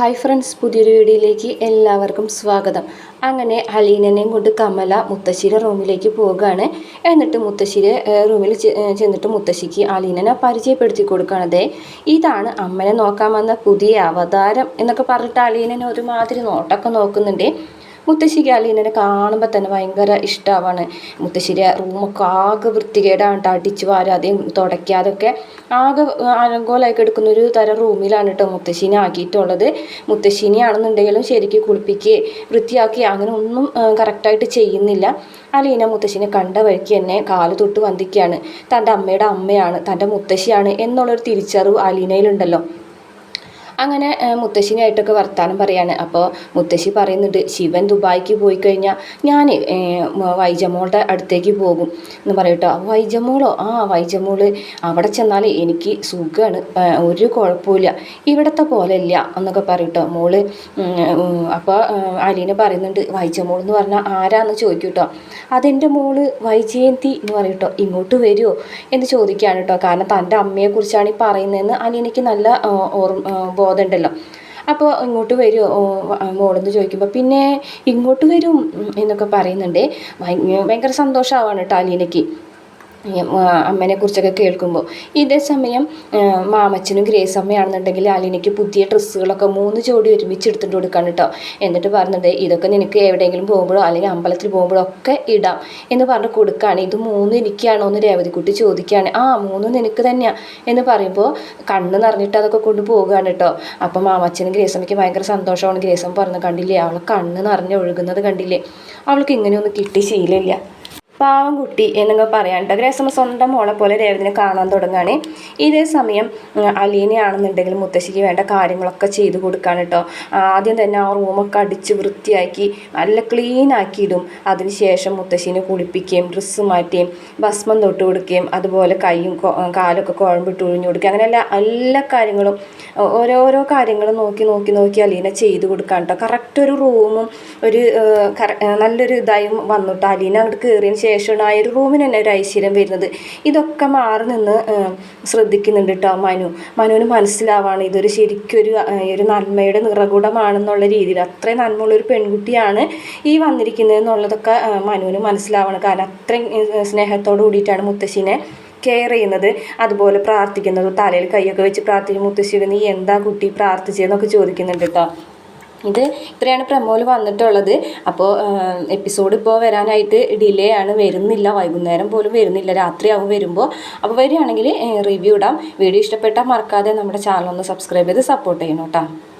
Hi friends, പുതിയൊരു വീഡിയോയിലേക്ക് എല്ലാവർക്കും സ്വാഗതം. അങ്ങനെ അലീനനെയും കൊണ്ട് കമല മുത്തശ്ശിയുടെ റൂമിലേക്ക് പോവുകയാണ്. എന്നിട്ട് മുത്തശ്ശിയുടെ റൂമിൽ ചെന്നിട്ട് മുത്തശ്ശിക്ക് അലീനനെ പരിചയപ്പെടുത്തി കൊടുക്കുകയാണത്. ഇതാണ് അമ്മനെ നോക്കാൻ വന്ന പുതിയ അവതാരം എന്നൊക്കെ പറഞ്ഞിട്ട് അലീനനെ ഒരുമാതിരി നോട്ടൊക്കെ നോക്കുന്നുണ്ട്. മുത്തശ്ശിക്ക് അലീനനെ കാണുമ്പോൾ തന്നെ ഭയങ്കര ഇഷ്ടമാണ്. മുത്തശ്ശിയുടെ റൂമൊക്കെ ആകെ വൃത്തികേടാണ്, അടിച്ച് വാരാതെയും തുടയ്ക്കാതൊക്കെ ആകെ അലങ്കോലമായി കിടക്കുന്ന ഒരു തരം റൂമിലാണ് കേട്ടോ മുത്തശ്ശീനെ ആക്കിയിട്ടുള്ളത്. മുത്തശ്ശീനെയാണെന്നുണ്ടെങ്കിലും ശരിക്കും കുളിപ്പിക്കുകയും വൃത്തിയാക്കി അങ്ങനെ ഒന്നും കറക്റ്റായിട്ട് ചെയ്യുന്നില്ല. അലീന മുത്തശ്ശിനെ കണ്ട വഴിക്ക് തന്നെ കാല് തൊട്ട് വന്ദിക്കുകയാണ്. തൻ്റെ അമ്മയുടെ അമ്മയാണ്, തൻ്റെ മുത്തശ്ശിയാണ് എന്നുള്ളൊരു തിരിച്ചറിവ് അലീനയിലുണ്ടല്ലോ. അങ്ങനെ മുത്തശ്ശിനായിട്ടൊക്കെ വർത്താനം പറയാണ്. അപ്പോൾ മുത്തശ്ശി പറയുന്നുണ്ട്, ശിവൻ ദുബായിക്ക് പോയി കഴിഞ്ഞാൽ ഞാൻ വൈജമോളുടെ അടുത്തേക്ക് പോകും എന്ന് പറയട്ടോ. വൈജമോളോ? വൈജമോള് അവിടെ ചെന്നാൽ എനിക്ക് സുഖമാണ്, ഒരു കുഴപ്പമില്ല, ഇവിടത്തെ പോലെ ഇല്ല എന്നൊക്കെ പറയട്ടോ മോള്. അപ്പോൾ അലീന പറയുന്നുണ്ട്, വൈജമോൾ എന്ന് പറഞ്ഞാൽ ആരാന്ന് ചോദിക്കും കേട്ടോ. അതെൻ്റെ മോള് വൈജയന്തി എന്ന് പറയട്ടോ. ഇങ്ങോട്ട് വരുമോ എന്ന് ചോദിക്കുകയാണ് കേട്ടോ. കാരണം തൻ്റെ അമ്മയെക്കുറിച്ചാണ് ഈ പറയുന്നതെന്ന് അലീനയ്ക്ക് നല്ല ബോധമുണ്ടല്ലോ. അപ്പോൾ ഇങ്ങോട്ട് വരുമോ മോളെന്ന് ചോദിക്കുമ്പോൾ പിന്നെ ഇങ്ങോട്ട് വരും എന്നൊക്കെ പറയുന്നുണ്ട്. ഭയങ്കര സന്തോഷമാവാണ് കേട്ടോ അലീനയ്ക്ക് അമ്മേനെ കുറിച്ചൊക്കെ കേൾക്കുമ്പോൾ. ഇതേ സമയം മാമച്ചനും ഗ്രേസ് അമ്മയാണെന്നുണ്ടെങ്കിൽ അലീനയ്ക്ക് പുതിയ ഡ്രസ്സുകളൊക്കെ 3 ജോഡി ഒരുമിച്ച് എടുത്തിട്ട് കൊടുക്കാൻ കേട്ടോ. എന്നിട്ട് പറഞ്ഞത് ഇതൊക്കെ നിനക്ക് എവിടെയെങ്കിലും പോകുമ്പോഴോ അല്ലെങ്കിൽ അമ്പലത്തിൽ പോകുമ്പോഴോ ഒക്കെ ഇടാം എന്ന് പറഞ്ഞ് കൊടുക്കുകയാണ്. ഇത് 3 എനിക്കാണോ എന്ന് രേവതിക്കുട്ടി ചോദിക്കുകയാണ്. 3 നിനക്ക് തന്നെയാണ് എന്ന് പറയുമ്പോൾ കണ്ണ് നിറഞ്ഞിട്ട് അതൊക്കെ കൊണ്ട് പോകുകയാണ് കേട്ടോ. അപ്പം മാമച്ചനും ഗ്രേസ് അമ്മയ്ക്ക് ഭയങ്കര സന്തോഷമാണ്. ഗ്രേസ് അമ്മ പറഞ്ഞ് കണ്ടില്ലേ, അവൾ കണ്ണ് നിറഞ്ഞ് ഒഴുകുന്നത് കണ്ടില്ലേ, അവൾക്ക് ഇങ്ങനെയൊന്നും കിട്ടി ശീലമില്ല, പാവം കുട്ടി എന്നൊക്കെ പറയാൻ കേട്ടോ. ഗ്രേസമ്മ സ്വന്തം മോളെ പോലെ രേവതിനെ കാണാൻ തുടങ്ങുകയാണ്. ഇതേ സമയം അലീനയാണെന്നുണ്ടെങ്കിൽ മുത്തശ്ശിക്ക് വേണ്ട കാര്യങ്ങളൊക്കെ ചെയ്ത് കൊടുക്കുകയാണ് കേട്ടോ. ആദ്യം തന്നെ ആ റൂമൊക്കെ അടിച്ച് വൃത്തിയാക്കി നല്ല ക്ലീൻ ആക്കിയിടും. അതിനുശേഷം മുത്തശ്ശീനെ കുളിപ്പിക്കുകയും ഡ്രസ്സ് മാറ്റുകയും ഭസ്മം തൊട്ട് കൊടുക്കുകയും അതുപോലെ കൈയും കാലൊക്കെ കുഴമ്പിട്ട് ഒഴിഞ്ഞു കൊടുക്കുക. അങ്ങനെ എല്ലാ കാര്യങ്ങളും ഓരോരോ കാര്യങ്ങൾ നോക്കി അലീന ചെയ്ത് കൊടുക്കാൻ കേട്ടോ. കറക്റ്റ് ഒരു റൂമും ഒരു നല്ലൊരു ഇതായും വന്നിട്ട് അലീന അങ്ങോട്ട് കയറിയതിന് ശേഷമാണ് ആ ഒരു റൂമിന് തന്നെ ഒരു ഐശ്വര്യം വരുന്നത്. ഇതൊക്കെ മാറി നിന്ന് ശ്രദ്ധിക്കുന്നുണ്ട് കേട്ടോ മനുവിന് മനസ്സിലാവാണ് ഇതൊരു ശരിക്കൊരു ഒരു നന്മയുടെ നിറകുടമാണെന്നുള്ള രീതിയിൽ. അത്രയും നന്മയുള്ളൊരു പെൺകുട്ടിയാണ് ഈ വന്നിരിക്കുന്നത് എന്നുള്ളതൊക്കെ മനുവിന് മനസ്സിലാവണം. കാരണം അത്രയും സ്നേഹത്തോടു കൂടിയിട്ടാണ് മുത്തശ്ശീനെ കെയർ ചെയ്യുന്നത്. അതുപോലെ പ്രാർത്ഥിക്കുന്നത്, തലയിൽ കൈയൊക്കെ വെച്ച് പ്രാർത്ഥിക്കും. മുത്തശ്ശിയുടെ നീ എന്താ കുട്ടി പ്രാർത്ഥിച്ചതെന്നൊക്കെ ചോദിക്കുന്നുണ്ട് കേട്ടോ. ഇത്രയാണ് പ്രമോയിൽ വന്നിട്ടുള്ളത്. അപ്പോൾ എപ്പിസോഡ് ഇപ്പോൾ വരാനായിട്ട് ഡിലേ ആണ്, വരുന്നില്ല, വൈകുന്നേരം പോലും വരുന്നില്ല, രാത്രിയാവും വരുമ്പോൾ. അപ്പോൾ വരികയാണെങ്കിൽ റിവ്യൂ ഇടാം. വീഡിയോ ഇഷ്ടപ്പെട്ടാൽ മറക്കാതെ നമ്മുടെ ചാനൽ ഒന്ന് സബ്സ്ക്രൈബ് ചെയ്ത് സപ്പോർട്ട് ചെയ്യണം കേട്ടോ.